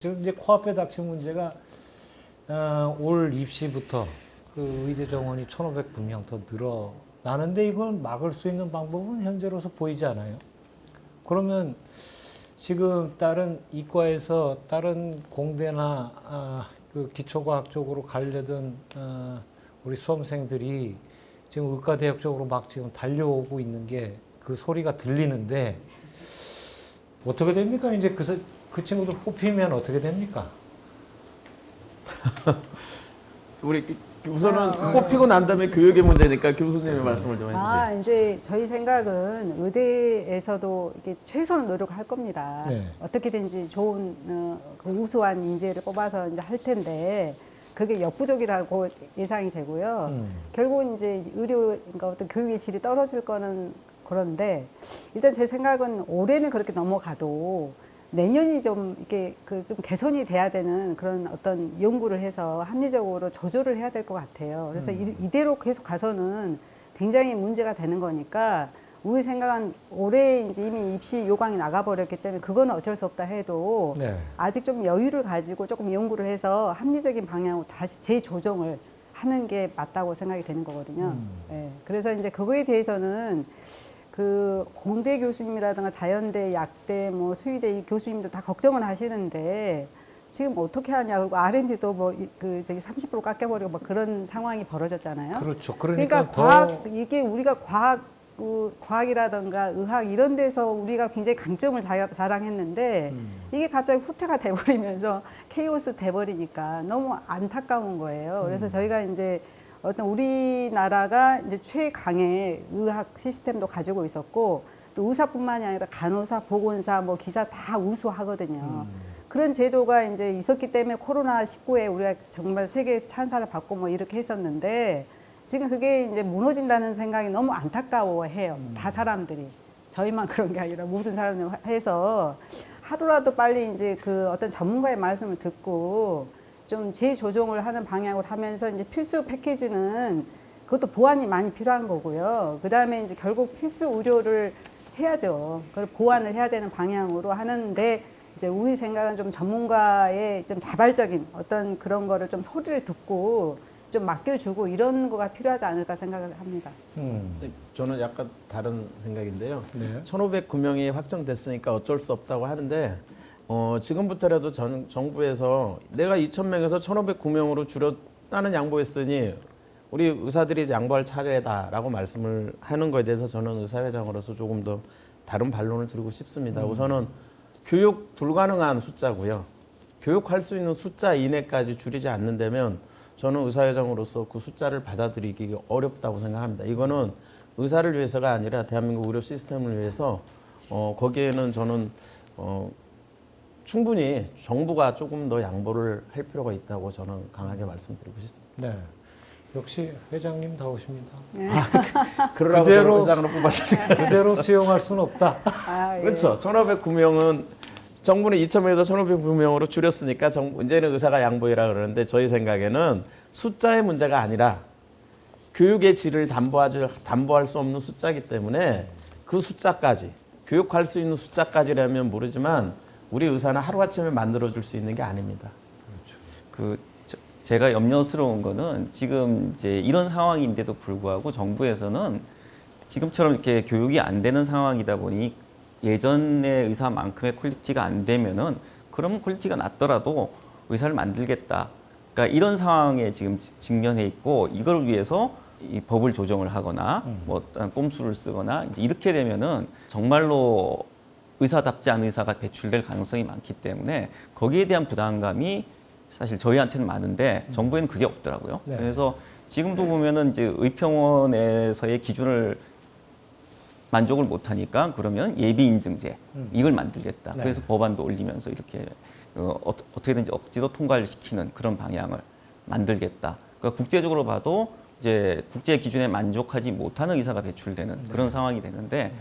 지금 이제 코앞에 닥친 문제가 올 입시부터 그 의대 정원이 1,509명 더 늘어나는데 이걸 막을 수 있는 방법은 현재로서 보이지 않아요. 그러면 지금 다른 이과에서 다른 공대나 그 기초과학 쪽으로 가려던 우리 수험생들이 지금 의과대학 쪽으로 막 지금 달려오고 있는 게 그 소리가 들리는데 어떻게 됩니까? 이제 그 친구들 뽑히면 어떻게 됩니까? 우리 우선은 뽑히고 난 다음에 교육의 문제니까 교수님의 말씀을 좀 해주세요. 이제 저희 생각은 의대에서도 이게 최선을 노력할 겁니다. 네. 어떻게든지 좋은 그 우수한 인재를 뽑아서 이제 할 텐데 그게 역부족이라고 예상이 되고요. 결국은 이제 그러니까 어떤 교육의 질이 떨어질 거는 그런데 일단 제 생각은 올해는 그렇게 넘어가도 내년이 좀 이렇게 좀 개선이 돼야 되는 그런 어떤 연구를 해서 합리적으로 조절을 해야 될 것 같아요. 그래서 이대로 계속 가서는 굉장히 문제가 되는 거니까 우리 생각은 올해 이제 이미 입시 요강이 나가버렸기 때문에 그거는 어쩔 수 없다 해도 네. 아직 좀 여유를 가지고 조금 연구를 해서 합리적인 방향으로 다시 재조정을 하는 게 맞다고 생각이 되는 거거든요. 네. 그래서 이제 그거에 대해서는 그 공대 교수님이라든가 자연대, 약대, 뭐 수의대 이 교수님들 다 걱정을 하시는데 지금 어떻게 하냐. 그리고 R&D도 뭐 그 저기 30% 깎여버리고 막 그런 상황이 벌어졌잖아요. 그렇죠. 그러니까 과학, 이게 우리가 과학이라든가 의학 이런 데서 우리가 굉장히 강점을 자랑했는데 이게 갑자기 후퇴가 돼버리면서 케이오스 돼버리니까 너무 안타까운 거예요. 그래서 저희가 이제 어떤 우리나라가 이제 최강의 의학 시스템도 가지고 있었고 또 의사뿐만이 아니라 간호사, 보건사, 뭐 기사 다 우수하거든요. 그런 제도가 이제 있었기 때문에 코로나19에 우리가 정말 세계에서 찬사를 받고 뭐 이렇게 했었는데 지금 그게 이제 무너진다는 생각이 너무 안타까워해요. 다 사람들이. 저희만 그런 게 아니라 모든 사람들 해서 하루라도 빨리 이제 그 어떤 전문가의 말씀을 듣고 좀 재조정을 하는 방향으로 하면서 이제 필수 패키지는 그것도 보완이 많이 필요한 거고요. 그 다음에 이제 결국 필수 의료를 해야죠. 그걸 보완을 해야 되는 방향으로 하는데 이제 우리 생각은 좀 전문가의 좀 자발적인 어떤 그런 거를 좀 소리를 듣고 좀 맡겨주고 이런 거가 필요하지 않을까 생각을 합니다. 저는 약간 다른 생각인데요. 네. 1,509명이 확정됐으니까 어쩔 수 없다고 하는데 지금부터라도 정부에서 내가 2,000명에서 1,509명으로 줄였다는 양보했으니 우리 의사들이 양보할 차례다라고 말씀을 하는 거에 대해서 저는 의사회장으로서 조금 더 다른 반론을 드리고 싶습니다. 우선은 교육 불가능한 숫자고요. 교육할 수 있는 숫자 이내까지 줄이지 않는다면 저는 의사회장으로서 그 숫자를 받아들이기 어렵다고 생각합니다. 이거는 의사를 위해서가 아니라 대한민국 의료 시스템을 위해서 거기에는 저는 충분히 정부가 조금 더 양보를 할 필요가 있다고 저는 강하게 말씀드리고 싶습니다. 네. 역시 회장님 다우십니다. 그러라고 그대로- 회장으로 뽑아주세요. 그대로 수용할 수는 없다. 예. 그렇죠. 1,509명은 정부는 2,000명에서 1,509명으로 줄였으니까 이제는 의사가 양보해라 그러는데 저희 생각에는 숫자의 문제가 아니라 교육의 질을 담보할 수 없는 숫자이기 때문에 그 숫자까지 교육할 수 있는 숫자까지라면 모르지만 우리 의사는 하루아침에 만들어줄 수 있는 게 아닙니다. 제가 염려스러운 거는 지금 이제 이런 상황인데도 불구하고 정부에서는 지금처럼 이렇게 교육이 안 되는 상황이다 보니 예전의 의사만큼의 퀄리티가 안 되면은 그러면 퀄리티가 낮더라도 의사를 만들겠다. 그러니까 이런 상황에 지금 직면해 있고 이걸 위해서 이 법을 조정을 하거나 뭐 어떤 꼼수를 쓰거나 이제 이렇게 되면은 정말로 의사답지 않은 의사가 배출될 가능성이 많기 때문에 거기에 대한 부담감이 사실 저희한테는 많은데 정부에는 그게 없더라고요. 네. 그래서 지금도 보면은 이제 의평원에서의 기준을 만족을 못하니까 그러면 예비 인증제 이걸 만들겠다. 네. 그래서 법안도 올리면서 이렇게 어떻게든지 억지로 통과를 시키는 그런 방향을 만들겠다. 그러니까 국제적으로 봐도 이제 국제 기준에 만족하지 못하는 의사가 배출되는 그런 상황이 되는데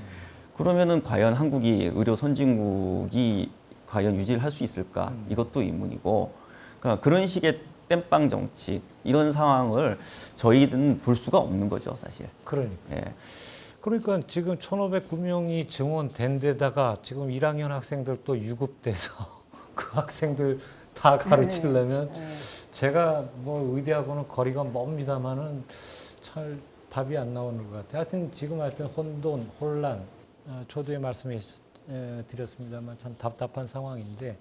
그러면은 과연 한국이 의료 선진국이 과연 유지를 할 수 있을까? 이것도 의문이고, 그러니까 그런 식의 땜빵 정치 이런 상황을 저희는 볼 수가 없는 거죠, 사실. 그러니까. 예. 그러니까 지금 1,509명이 증원된 데다가 지금 1학년 학생들 또 유급돼서 그 학생들 다 가르치려면 네. 제가 뭐 의대하고는 거리가 멉니다만은 잘 답이 안 나오는 것 같아요. 하여튼 지금 하여튼 혼돈, 혼란, 초두에 말씀해 드렸습니다만 참 답답한 상황인데